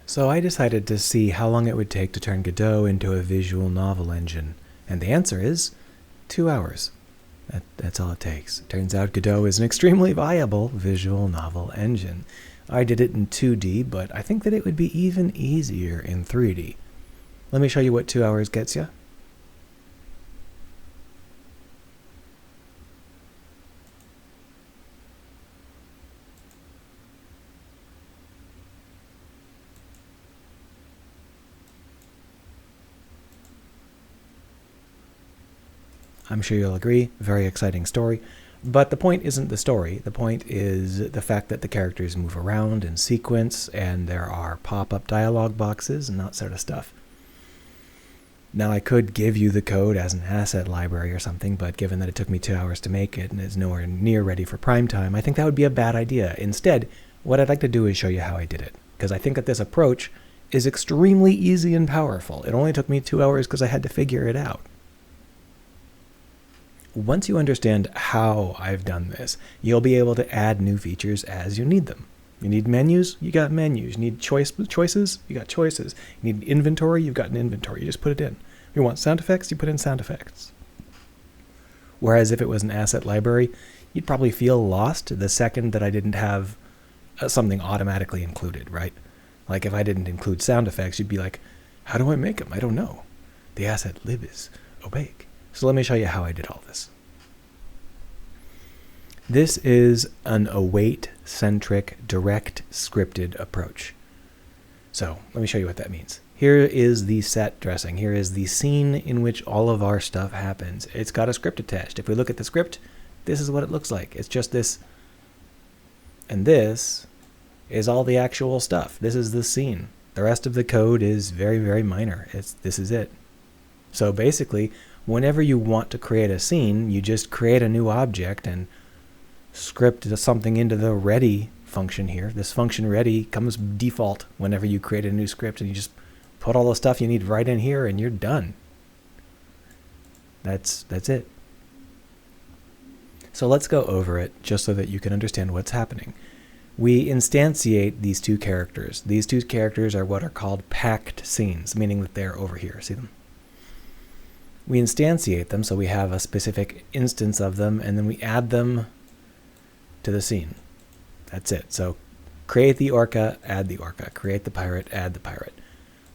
So I decided to see how long it would take to turn Godot into a visual novel engine, and the answer is 2 hours. That's all it takes. Turns out Godot is an extremely viable visual novel engine. I did it in 2D, but I think that it would be even easier in 3D. Let me show you what 2 hours gets you. I'm sure you'll agree, very exciting story. But the point isn't the story. The point is the fact that the characters move around in sequence, and there are pop-up dialog boxes and that sort of stuff. Now, I could give you the code as an asset library or something, but given that it took me 2 hours to make it and is nowhere near ready for prime time, I think that would be a bad idea. Instead, what I'd like to do is show you how I did it, because I think that this approach is extremely easy and powerful. It only took me 2 hours because I had to figure it out. Once you understand how I've done this, you'll be able to add new features as you need them. You need menus, you got menus. You need choices, you got choices. You need inventory, you've got an inventory. You just put it in. You want sound effects, you put in sound effects. Whereas if it was an asset library, you'd probably feel lost the second that I didn't have something automatically included, right? Like if I didn't include sound effects, you'd be like, how do I make them? I don't know. The asset lib is opaque. So let me show you how I did all this. This is an await-centric, direct scripted approach. So let me show you what that means. Here is the set dressing. Here is the scene in which all of our stuff happens. It's got a script attached. If we look at the script, this is what it looks like. It's just this. And this is all the actual stuff. This is the scene. The rest of the code is very, very minor. This is it. So basically, whenever you want to create a scene, you just create a new object and script something into the ready function here. This function ready comes default whenever you create a new script, and you just put all the stuff you need right in here and you're done. That's it. So let's go over it just so that you can understand what's happening. We instantiate these two characters. These two characters are what are called packed scenes, meaning that they're over here. See them? We instantiate them, so we have a specific instance of them, and then we add them to the scene. That's it. So create the orca, add the orca. Create the pirate, add the pirate.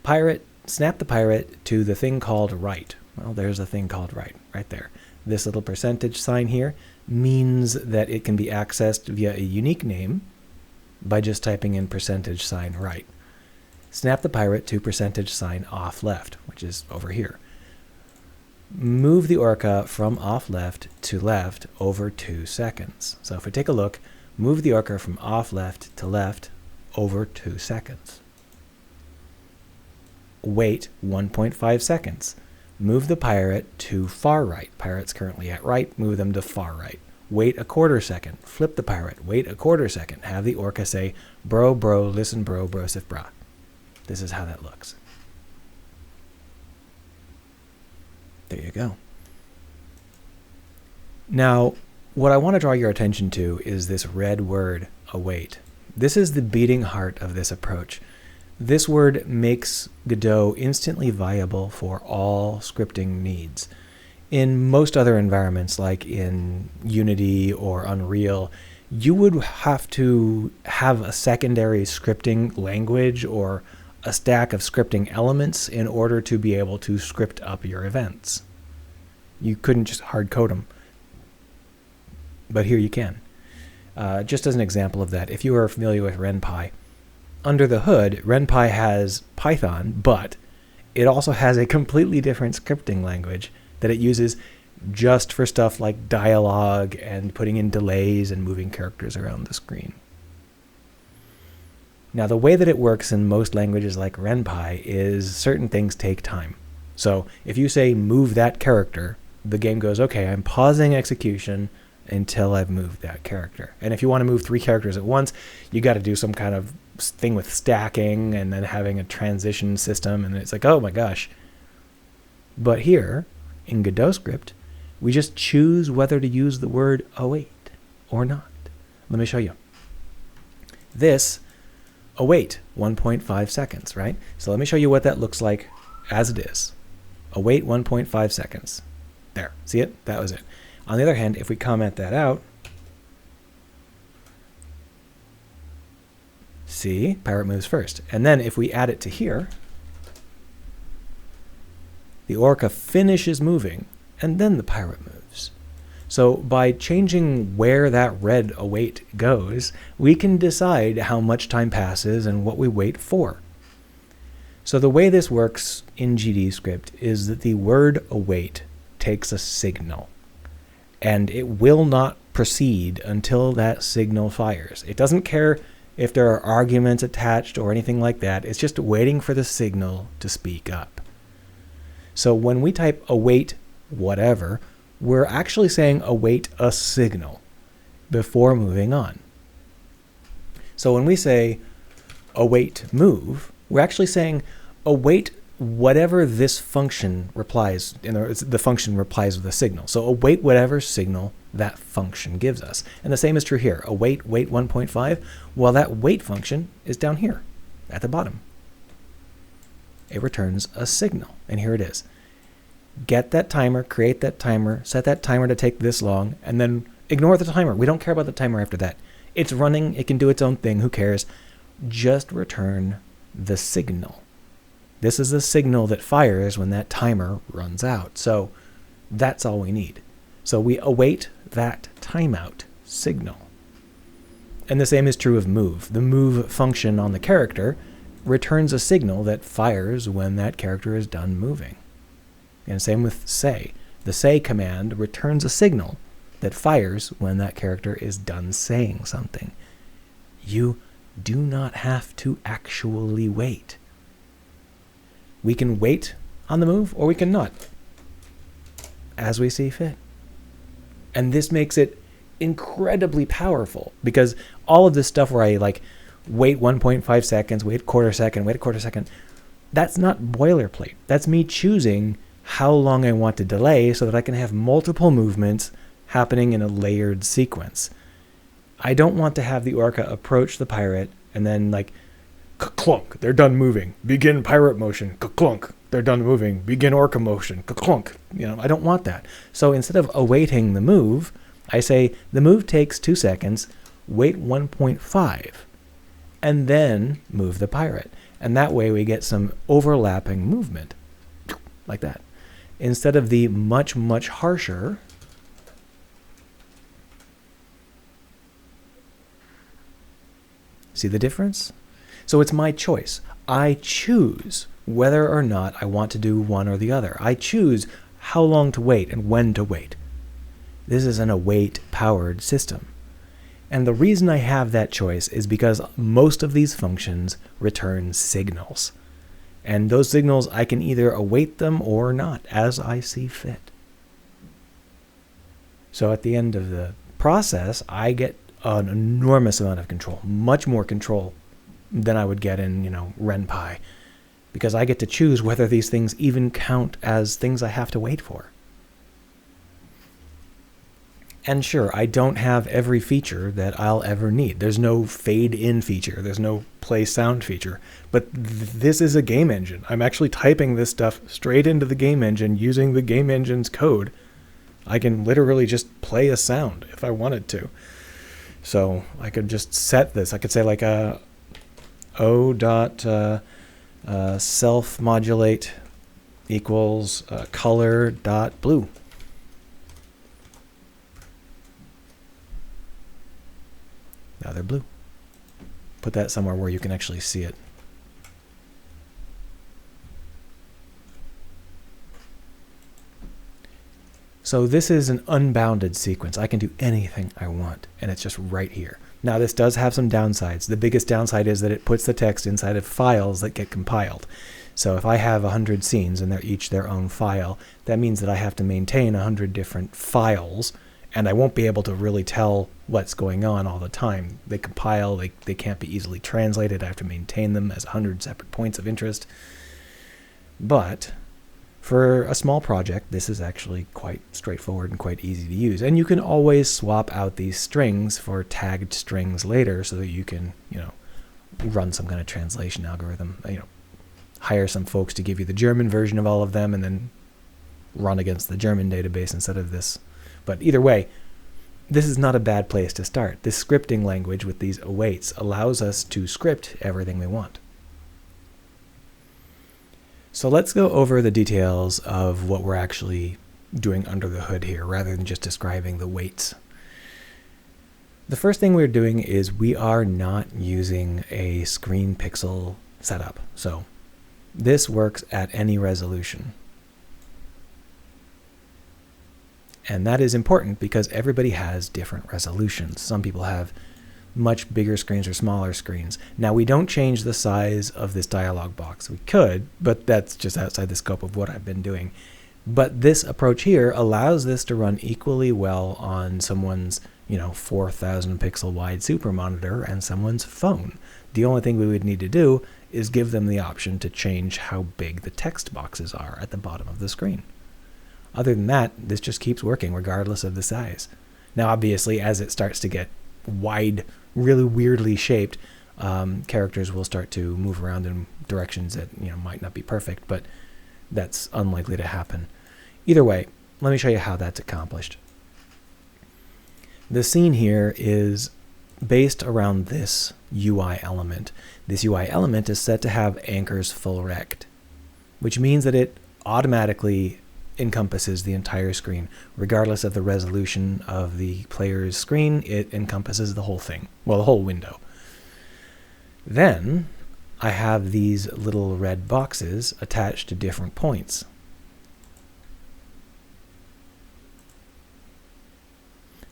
Pirate, snap the pirate to the thing called write. Well, there's a thing called write right there. This little percentage sign here means that it can be accessed via a unique name by just typing in percentage sign write. Snap the pirate to percentage sign off left, which is over here. Move the orca from off left to left over 2 seconds. So if we take a look, move the orca from off left to left over 2 seconds. Wait 1.5 seconds. Move the pirate to far right. Pirate's currently at right, move them to far right. Wait a quarter second. Flip the pirate. Wait a quarter second. Have the orca say, bro, listen, brosif, brah. This is how that looks. There you go. Now, what I want to draw your attention to is this red word, await. This is the beating heart of this approach. This word makes Godot instantly viable for all scripting needs. In most other environments, like in Unity or Unreal, you would have to have a secondary scripting language or a stack of scripting elements in order to be able to script up your events. You couldn't just hard code them. But here you can. Just as an example of that, if you are familiar with RenPy, under the hood, RenPy has Python, but it also has a completely different scripting language that it uses just for stuff like dialogue and putting in delays and moving characters around the screen. Now, the way that it works in most languages like RenPy is certain things take time. So if you say move that character, the game goes, okay, I'm pausing execution until I've moved that character. And if you want to move 3 characters at once, you got to do some kind of thing with stacking and then having a transition system. And it's like, oh my gosh. But here in Godot script, we just choose whether to use the word await or not. Let me show you. This await 1.5 seconds, right? So let me show you what that looks like as it is. Await 1.5 seconds. There, see it? That was it. On the other hand, if we comment that out, see, pirate moves first. And then if we add it to here, the orca finishes moving, and then the pirate moves. So by changing where that red await goes, we can decide how much time passes and what we wait for. So the way this works in GDScript is that the word await takes a signal, and it will not proceed until that signal fires. It doesn't care if there are arguments attached or anything like that. It's just waiting for the signal to speak up. So when we type await whatever, we're actually saying await a signal before moving on. So when we say await move, we're actually saying await whatever this function replies. The function replies with a signal. So await whatever signal that function gives us. And the same is true here. Await wait 1.5. Well, that wait function is down here at the bottom. It returns a signal. And here it is. Get that timer, create that timer, set that timer to take this long, and then ignore the timer. We don't care about the timer after that. It's running. It can do its own thing. Who cares? Just return the signal. This is the signal that fires when that timer runs out. So that's all we need. So we await that timeout signal. And the same is true of move. The move function on the character returns a signal that fires when that character is done moving. And same with say. The say command returns a signal that fires when that character is done saying something. You do not have to actually wait. We can wait on the move or we can not, as we see fit. And this makes it incredibly powerful, because all of this stuff where I like wait 1.5 seconds, wait a quarter second, that's not boilerplate. That's me choosing how long I want to delay so that I can have multiple movements happening in a layered sequence. I don't want to have the orca approach the pirate and then like clunk, they're done moving. Begin pirate motion, clunk, they're done moving. Begin orca motion, clunk. I don't want that. So instead of awaiting the move, I say the move takes 2 seconds, wait 1.5, and then move the pirate. And that way we get some overlapping movement, like that. Instead of the much, much harsher, see the difference? So it's my choice. I choose whether or not I want to do one or the other. I choose how long to wait and when to wait. This is an await-powered system. And the reason I have that choice is because most of these functions return signals. And those signals, I can either await them or not, as I see fit. So at the end of the process, I get an enormous amount of control, much more control than I would get in, RenPy, because I get to choose whether these things even count as things I have to wait for. And sure, I don't have every feature that I'll ever need. There's no fade-in feature. There's no play sound feature. But this is a game engine. I'm actually typing this stuff straight into the game engine using the game engine's code. I can literally just play a sound if I wanted to. So I could just set this. I could say like self-modulate equals color.blue. Now they're blue. Put that somewhere where you can actually see it. So this is an unbounded sequence. I can do anything I want, and it's just right here. Now this does have some downsides. The biggest downside is that it puts the text inside of files that get compiled. So if I have 100 scenes and they're each their own file, that means that I have to maintain 100 different files, and I won't be able to really tell what's going on all the time. They compile, they can't be easily translated. I have to maintain them as 100 separate points of interest. But for a small project, this is actually quite straightforward and quite easy to use. And you can always swap out these strings for tagged strings later so that you can, run some kind of translation algorithm, hire some folks to give you the German version of all of them and then run against the German database instead of this. But either way, this is not a bad place to start. This scripting language with these awaits allows us to script everything we want. So let's go over the details of what we're actually doing under the hood here, rather than just describing the waits. The first thing we're doing is we are not using a screen pixel setup. So this works at any resolution. And that is important because everybody has different resolutions. Some people have much bigger screens or smaller screens. Now, we don't change the size of this dialog box. We could, but that's just outside the scope of what I've been doing. But this approach here allows this to run equally well on someone's 4,000 pixel wide super monitor and someone's phone. The only thing we would need to do is give them the option to change how big the text boxes are at the bottom of the screen. Other than that, this just keeps working regardless of the size. Now, obviously, as it starts to get wide, really weirdly shaped, characters will start to move around in directions that might not be perfect, but that's unlikely to happen. Either way, let me show you how that's accomplished. The scene here is based around this UI element. This UI element is set to have anchors full rect, which means that it automatically encompasses the entire screen. Regardless of the resolution of the player's screen, it encompasses the whole thing. Well, the whole window. Then I have these little red boxes attached to different points.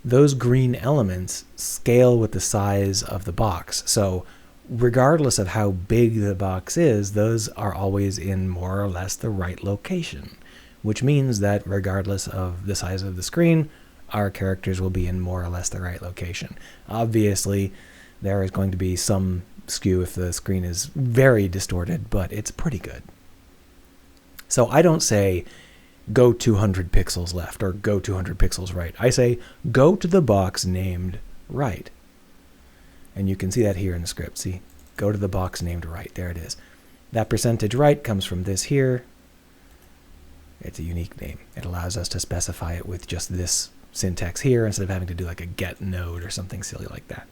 Those green elements scale with the size of the box. So regardless of how big the box is, those are always in more or less the right location, which means that regardless of the size of the screen, our characters will be in more or less the right location. Obviously, there is going to be some skew if the screen is very distorted, but it's pretty good. So I don't say go 200 pixels left or go 200 pixels right. I say go to the box named right. And you can see that here in the script. See, go to the box named right. There it is. That percentage right comes from this here. It's a unique name. It allows us to specify it with just this syntax here instead of having to do like a get node or something silly like that.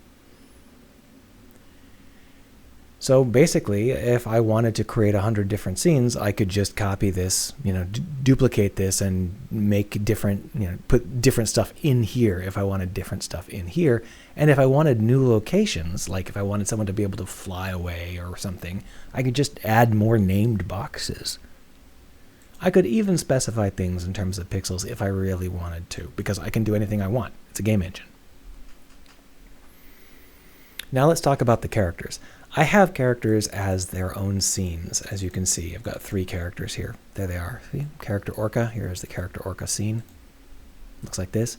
So basically, if I wanted to create 100 different scenes, I could just copy this, duplicate this and make different, put different stuff in here if I wanted different stuff in here. And if I wanted new locations, like if I wanted someone to be able to fly away or something, I could just add more named boxes. I could even specify things in terms of pixels if I really wanted to, because I can do anything I want. It's a game engine. Now let's talk about the characters. I have characters as their own scenes, as you can see. I've got 3 characters here. There they are. See? Character Orca. Here is the character Orca scene. Looks like this.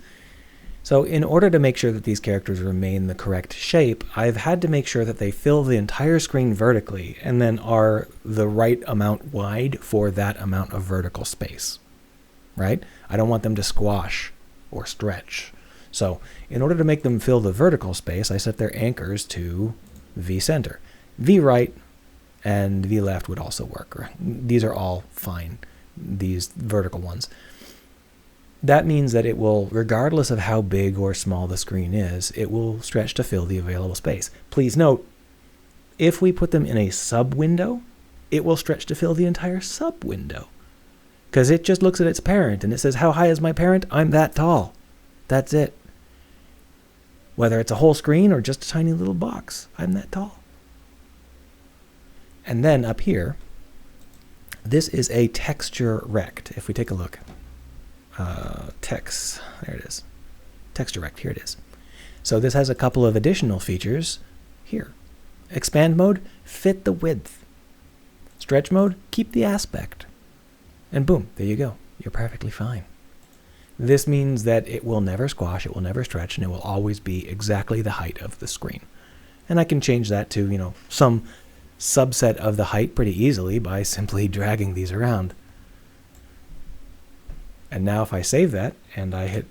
So in order to make sure that these characters remain the correct shape, I've had to make sure that they fill the entire screen vertically and then are the right amount wide for that amount of vertical space, right? I don't want them to squash or stretch. So in order to make them fill the vertical space, I set their anchors to V center. V right and V left would also work. These are all fine, these vertical ones. That means that it will, regardless of how big or small the screen is, it will stretch to fill the available space. Please note, if we put them in a sub-window, it will stretch to fill the entire sub-window. Because it just looks at its parent and it says, how high is my parent? I'm that tall. That's it. Whether it's a whole screen or just a tiny little box, I'm that tall. And then up here, this is a texture rect. If we take a look. Text, there it is. Texture rect, here it is. So this has a couple of additional features here. Expand mode, fit the width. Stretch mode, keep the aspect. And boom, there you go. You're perfectly fine. This means that it will never squash, it will never stretch, and it will always be exactly the height of the screen. And I can change that to, some subset of the height pretty easily by simply dragging these around. And now if I save that and I hit,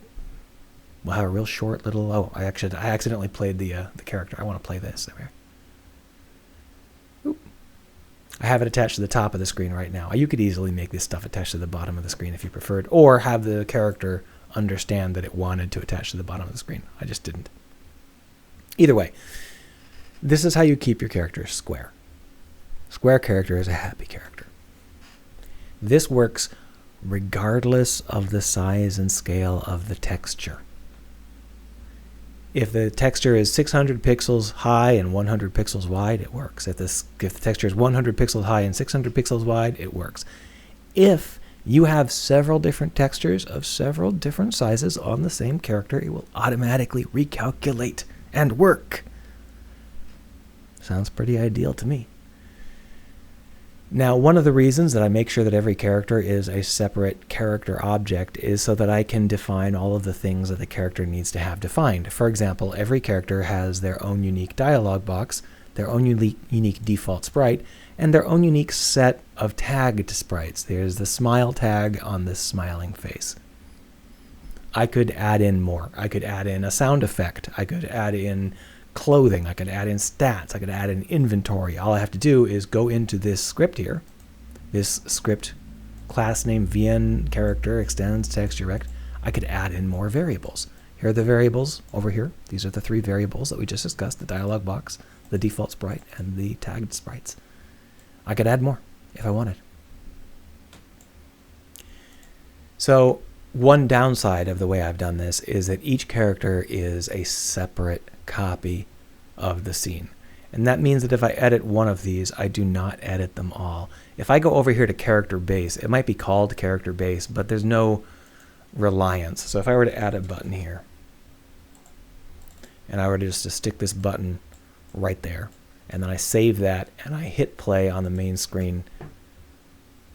we'll have a real short little, I accidentally played the character. I want to play this. I have it attached to the top of the screen right now. You could easily make this stuff attached to the bottom of the screen if you preferred, or have the character understand that it wanted to attach to the bottom of the screen. I just didn't. Either way, this is how you keep your character square. Square character is a happy character. This works regardless of the size and scale of the texture. If the texture is 600 pixels high and 100 pixels wide, it works. If the texture is 100 pixels high and 600 pixels wide, it works. If you have several different textures of several different sizes on the same character, it will automatically recalculate and work. Sounds pretty ideal to me. Now, one of the reasons that I make sure that every character is a separate character object is so that I can define all of the things that the character needs to have defined. For example, every character has their own unique dialog box, their own unique default sprite, and their own unique set of tagged sprites. There's the smile tag on this smiling face. I could add in more. I could add in a sound effect. I could add in clothing. I could add in stats. I could add in inventory. All I have to do is go into this script here, this script class name vn character extends text direct. I could add in more variables. Here are the variables over here. These are the 3 variables that we just discussed, the dialog box, the default sprite, and the tagged sprites. I could add more if I wanted. So one downside of the way I've done this is that each character is a separate copy of the scene. And that means that if I edit one of these, I do not edit them all. If I go over here to character base, it might be called character base, but there's no reliance. So if I were to add a button here, and I were to just to stick this button right there, and then I save that, and I hit play on the main screen,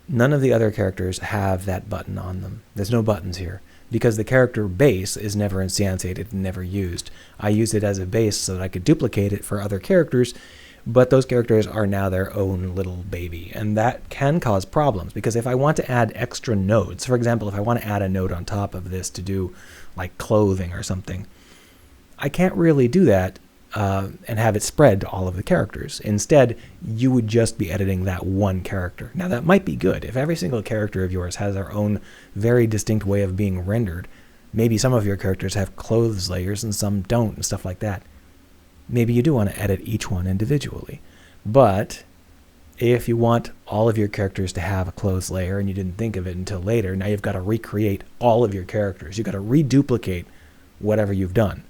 none of the other characters have that button on them. There's no buttons here, because the character base is never instantiated and never used. I use it as a base so that I could duplicate it for other characters, but those characters are now their own little baby, and that can cause problems, because if I want to add extra nodes, for example, if I want to add a node on top of this to do like clothing or something, I can't really do that and have it spread to all of the characters. Instead, you would just be editing that one character. Now, that might be good. If every single character of yours has their own very distinct way of being rendered, maybe some of your characters have clothes layers and some don't and stuff like that. Maybe you do want to edit each one individually. But if you want all of your characters to have a clothes layer and you didn't think of it until later, now you've got to recreate all of your characters. You've got to reduplicate whatever you've done.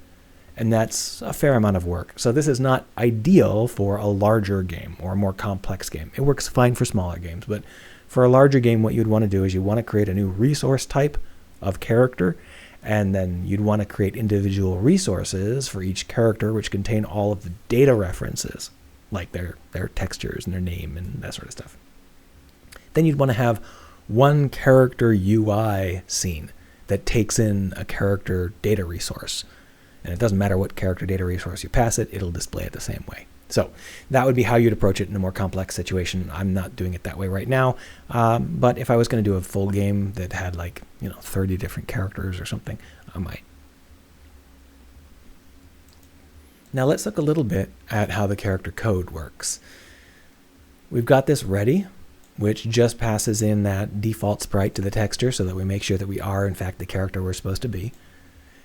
And that's a fair amount of work. So this is not ideal for a larger game or a more complex game. It works fine for smaller games, but for a larger game, what you'd want to do is you want to create a new resource type of character, and then you'd want to create individual resources for each character which contain all of the data references, like their textures and their name and that sort of stuff. Then you'd want to have one character UI scene that takes in a character data resource. And it doesn't matter what character data resource you pass it, it'll display it the same way. So that would be how you'd approach it in a more complex situation. I'm not doing it that way right now. But if I was going to do a full game that had 30 different characters or something, I might. Now let's look a little bit at how the character code works. We've got this ready, which just passes in that default sprite to the texture so that we make sure that we are, in fact, the character we're supposed to be.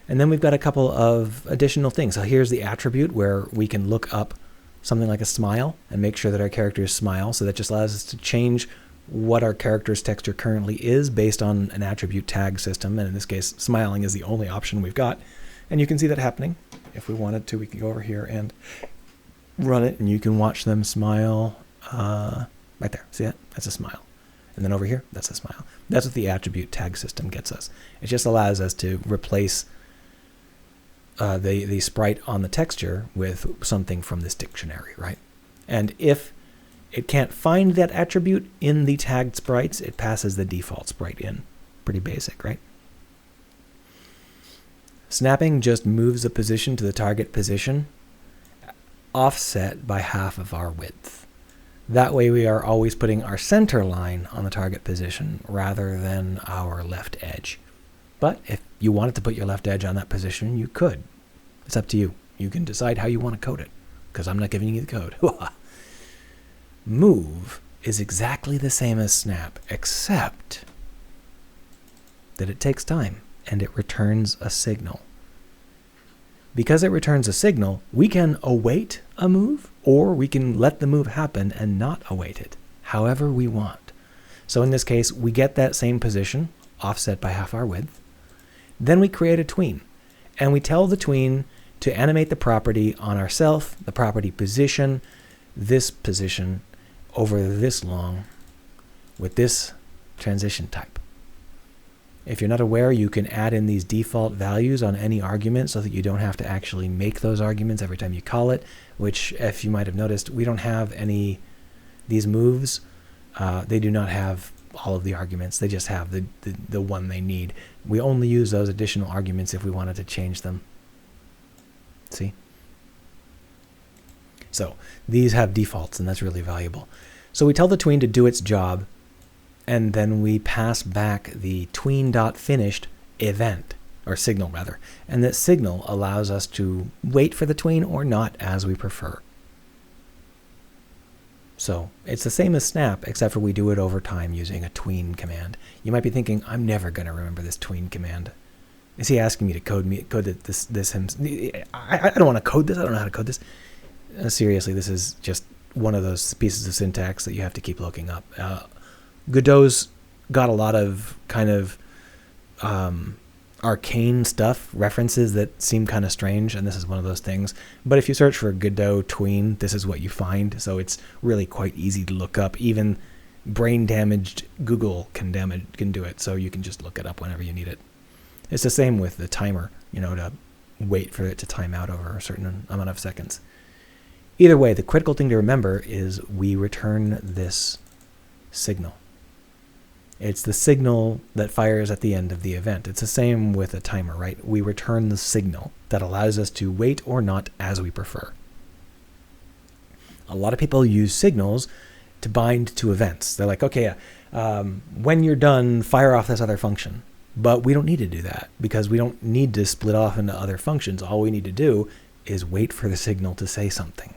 And then we've got a couple of additional things. So here's the attribute where we can look up something like a smile and make sure that our characters smile. So that just allows us to change what our character's texture currently is based on an attribute tag system. And in this case, smiling is the only option we've got. And you can see that happening. If we wanted to, we can go over here and run it, and you can watch them smile right there. See that? That's a smile. And then over here, that's a smile. That's what the attribute tag system gets us. It just allows us to replace the sprite on the texture with something from this dictionary, right? And if it can't find that attribute in the tagged sprites, it passes the default sprite in. Pretty basic, right? Snapping just moves the position to the target position, offset by half of our width. That way we are always putting our center line on the target position rather than our left edge. But if you wanted to put your left edge on that position, you could. It's up to you. You can decide how you want to code it, because I'm not giving you the code. Move is exactly the same as snap, except that it takes time and it returns a signal. Because it returns a signal, we can await a move, or we can let the move happen and not await it, however we want. So in this case, we get that same position, offset by half our width. Then we create a tween, and we tell the tween to animate the property on ourself, the property position, this position, over this long, with this transition type. If you're not aware, you can add in these default values on any argument so that you don't have to actually make those arguments every time you call it, which, if you might have noticed, we don't have any, these moves, they do not have all of the arguments. They just have the one they need. We only use those additional arguments if we wanted to change them. See? So these have defaults, and that's really valuable. So we tell the tween to do its job, and then we pass back the tween.finished event, or signal rather. And that signal allows us to wait for the tween or not, as we prefer. So it's the same as snap, except for we do it over time using a tween command. You might be thinking, I'm never going to remember this tween command. Is he asking me to code this? I don't want to code this. I don't know how to code this. Seriously, this is just one of those pieces of syntax that you have to keep looking up. Godot's got a lot of kind of arcane stuff, references that seem kind of strange, and this is one of those things. But if you search for Godot tween, this is what you find. So it's really quite easy to look up. Even brain-damaged Google can do it, so you can just look it up whenever you need it. It's the same with the timer, to wait for it to time out over a certain amount of seconds. Either way, the critical thing to remember is we return this signal. It's the signal that fires at the end of the event. It's the same with a timer, right? We return the signal that allows us to wait or not as we prefer. A lot of people use signals to bind to events. They're like, okay, when you're done, fire off this other function. But we don't need to do that because we don't need to split off into other functions. All we need to do is wait for the signal to say something.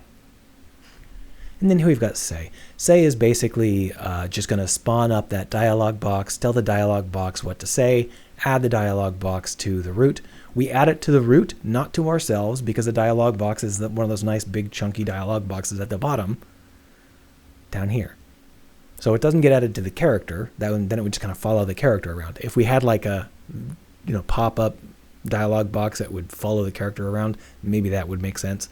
And then here we've got say. Say is basically just going to spawn up that dialog box, tell the dialog box what to say, add the dialog box to the root. We add it to the root, not to ourselves, because the dialog box is one of those nice big chunky dialog boxes at the bottom down here. So it doesn't get added to the character. Then it would just kind of follow the character around. If we had like a pop-up dialog box that would follow the character around, maybe that would make sense.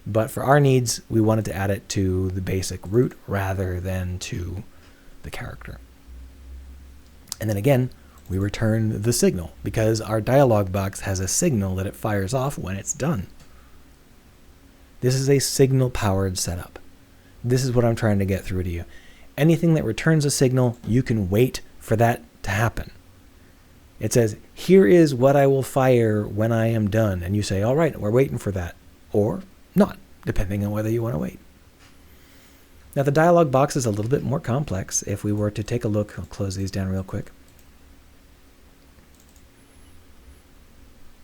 But for our needs, we wanted to add it to the basic root rather than to the character. And then again, we return the signal because our dialog box has a signal that it fires off when it's done. This is a signal-powered setup. This is what I'm trying to get through to you. Anything that returns a signal, you can wait for that to happen. It says, here is what I will fire when I am done. And you say, all right, we're waiting for that. Or not, depending on whether you want to wait. Now the dialog box is a little bit more complex. If we were to take a look, I'll close these down real quick.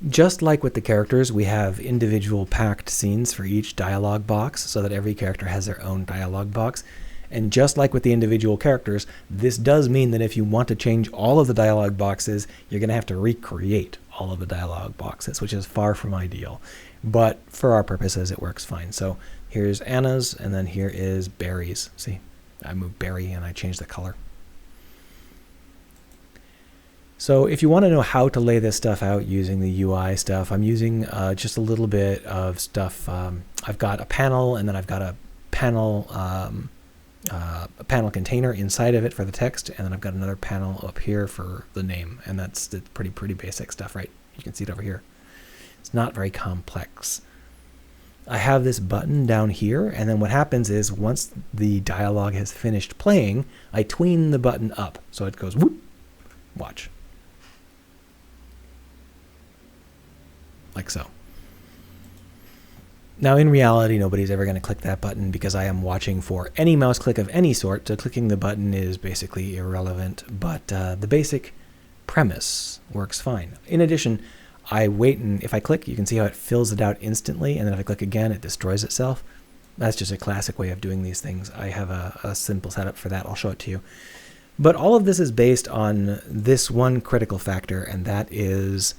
Just like with the characters, we have individual packed scenes for each dialog box so that every character has their own dialog box. And just like with the individual characters, this does mean that if you want to change all of the dialog boxes, you're going to have to recreate all of the dialog boxes, which is far from ideal. But for our purposes, it works fine. So here's Anna's, and then here is Barry's. See, I moved Barry and I changed the color. So if you want to know how to lay this stuff out using the UI stuff, I'm using just a little bit of stuff. I've got a panel, and then I've got a panel container inside of it for the text, and then I've got another panel up here for the name, and that's the pretty basic stuff, right? You can see it over here. It's not very complex. I have this button down here, and then what happens is once the dialogue has finished playing, I tween the button up, so it goes whoop. Watch. Like so. Now, in reality, nobody's ever going to click that button because I am watching for any mouse click of any sort, so clicking the button is basically irrelevant, but the basic premise works fine. In addition, I wait, and if I click, you can see how it fills it out instantly, and then if I click again, it destroys itself. That's just a classic way of doing these things. I have a simple setup for that. I'll show it to you. But all of this is based on this one critical factor, and that is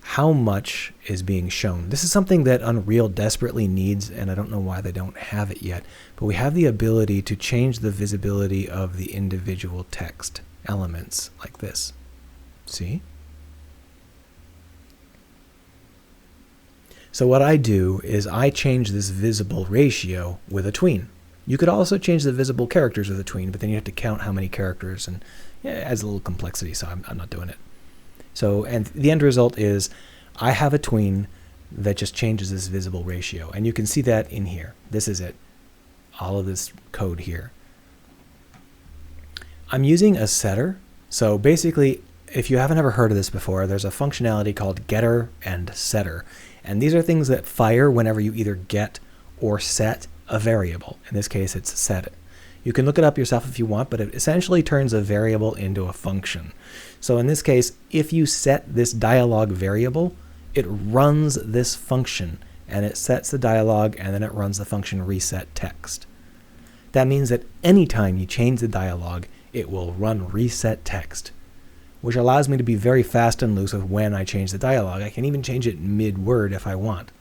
how much is being shown. This is something that Unreal desperately needs, and I don't know why they don't have it yet, but we have the ability to change the visibility of the individual text elements like this. See? So what I do is I change this visible ratio with a tween. You could also change the visible characters with a tween, but then you have to count how many characters, and yeah, it adds a little complexity, so I'm not doing it. So, and the end result is I have a tween that just changes this visible ratio, and you can see that in here. This is it. All of this code here. I'm using a setter. So basically, if you haven't ever heard of this before, there's a functionality called getter and setter. And these are things that fire whenever you either get or set a variable. In this case, it's set. You can look it up yourself if you want, but it essentially turns a variable into a function. So in this case, if you set this dialog variable, it runs this function, and it sets the dialog, and then it runs the function reset text. That means that anytime you change the dialog, it will run reset text, which allows me to be very fast and loose with when I change the dialog. I can even change it mid-word if I want.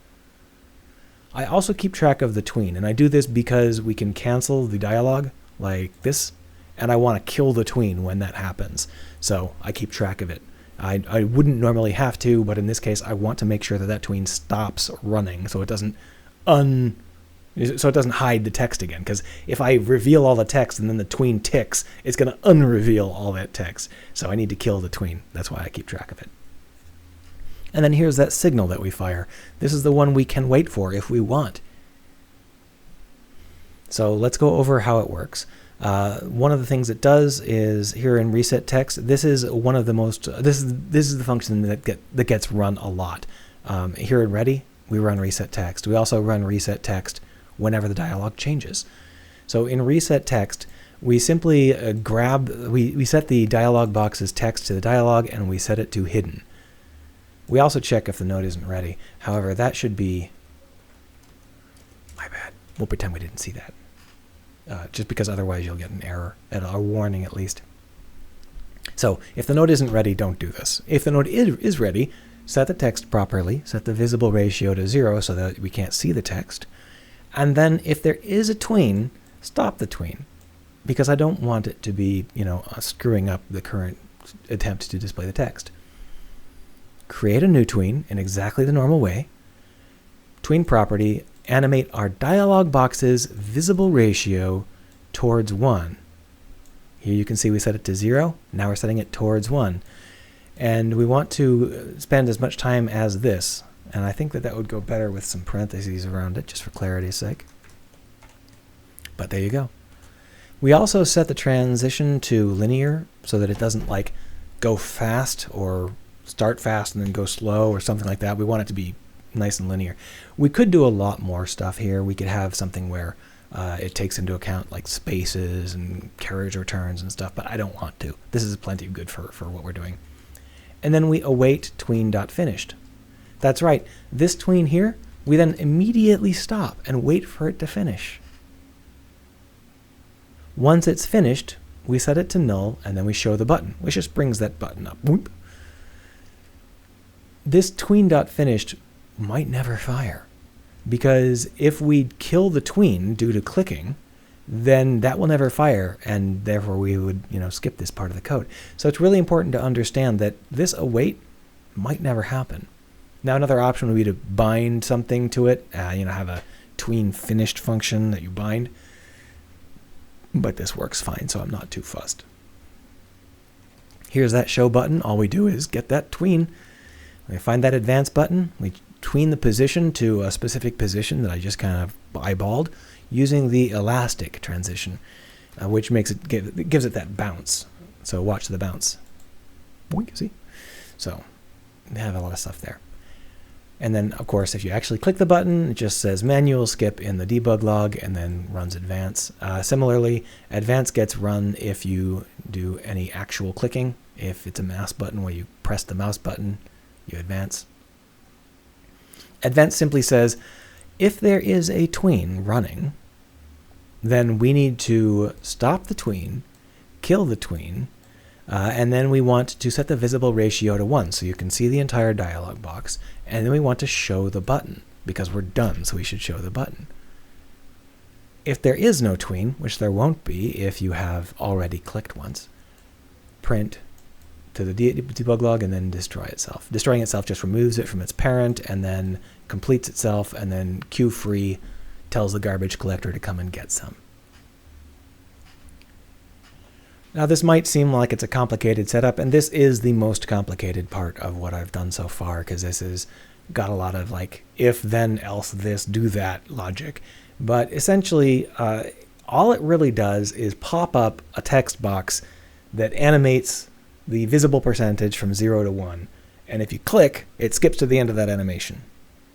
I also keep track of the tween, and I do this because we can cancel the dialog like this, and I want to kill the tween when that happens. So I keep track of it. I wouldn't normally have to, but in this case I want to make sure that that tween stops running so it doesn't hide the text again, because if I reveal all the text and then the tween ticks, it's going to unreveal all that text. So I need to kill the tween. That's why I keep track of it. And then here's that signal that we fire. This is the one we can wait for if we want. So let's go over how it works. One of the things it does is here in reset text, this is one of the most, this is the function that gets run a lot. Here in Ready, we run reset text. We also run reset text whenever the dialog changes. So in reset text, we simply we set the dialog box's text to the dialog, and we set it to hidden. We also check if the node isn't ready. However, that should be, my bad. We'll pretend we didn't see that. Just because otherwise you'll get an error, a warning at least. So if the node isn't ready, don't do this. If the node is ready, set the text properly, set the visible ratio to 0 so that we can't see the text. And then if there is a tween, stop the tween, because I don't want it to be, screwing up the current attempt to display the text. Create a new tween in exactly the normal way. Tween property, animate our dialog box's visible ratio towards 1. Here you can see we set it to 0. Now we're setting it towards 1. And we want to spend as much time as this. And I think that would go better with some parentheses around it, just for clarity's sake. But there you go. We also set the transition to linear so that it doesn't go fast or start fast and then go slow or something like that. We want it to be nice and linear. We could do a lot more stuff here. We could have something where it takes into account spaces and carriage returns and stuff, but I don't want to. This is plenty good for what we're doing. And then we await tween.finished. That's right. This tween here, we then immediately stop and wait for it to finish. Once it's finished, we set it to null, and then we show the button, which just brings that button up. Whoop. This tween.finished might never fire, because if we kill the tween due to clicking, then that will never fire, and therefore we would skip this part of the code. So it's really important to understand that this await might never happen. Now another option would be to bind something to it, have a tween finished function that you bind, but this works fine, so I'm not too fussed. Here's that show button. All we do is get that tween. We find that advance button. We tween the position to a specific position that I just kind of eyeballed using the elastic transition, which makes it gives it that bounce. So watch the bounce. Boink, see? So we have a lot of stuff there. And then, of course, if you actually click the button, it just says manual skip in the debug log and then runs advance. Similarly, advance gets run if you do any actual clicking. If it's a mouse button where you press the mouse button, you advance. Advance simply says, If there is a tween running, then we need to stop the tween, kill the tween, and then we want to set the visible ratio to 1 so you can see the entire dialog box, and then we want to show the button because we're done, so we should show the button. If there is no tween, which there won't be if you have already clicked once, print to the debug log and then destroy itself. Destroying itself just removes it from its parent and then completes itself, and then queue free tells the garbage collector to come and get some. Now this might seem like it's a complicated setup, and this is the most complicated part of what I've done so far, because this has got a lot of like if then else this do that logic. But essentially all it really does is pop up a text box that animates the visible percentage from 0 to 1, and if you click, it skips to the end of that animation,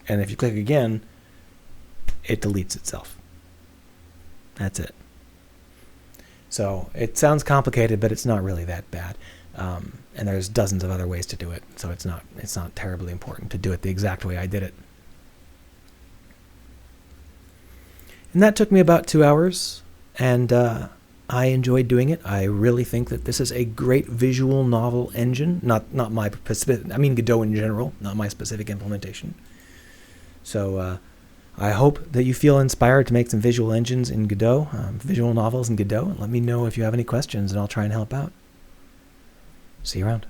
and if you click again, it deletes itself. That's it. So it sounds complicated, but it's not really that bad. And there's dozens of other ways to do it, so it's not terribly important to do it the exact way I did it. And that took me about 2 hours, and I enjoyed doing it. I really think that this is a great visual novel engine. Not my specific, I mean Godot in general, not my specific implementation. So I hope that you feel inspired to make some visual engines in Godot, visual novels in Godot. Let me know if you have any questions, and I'll try and help out. See you around.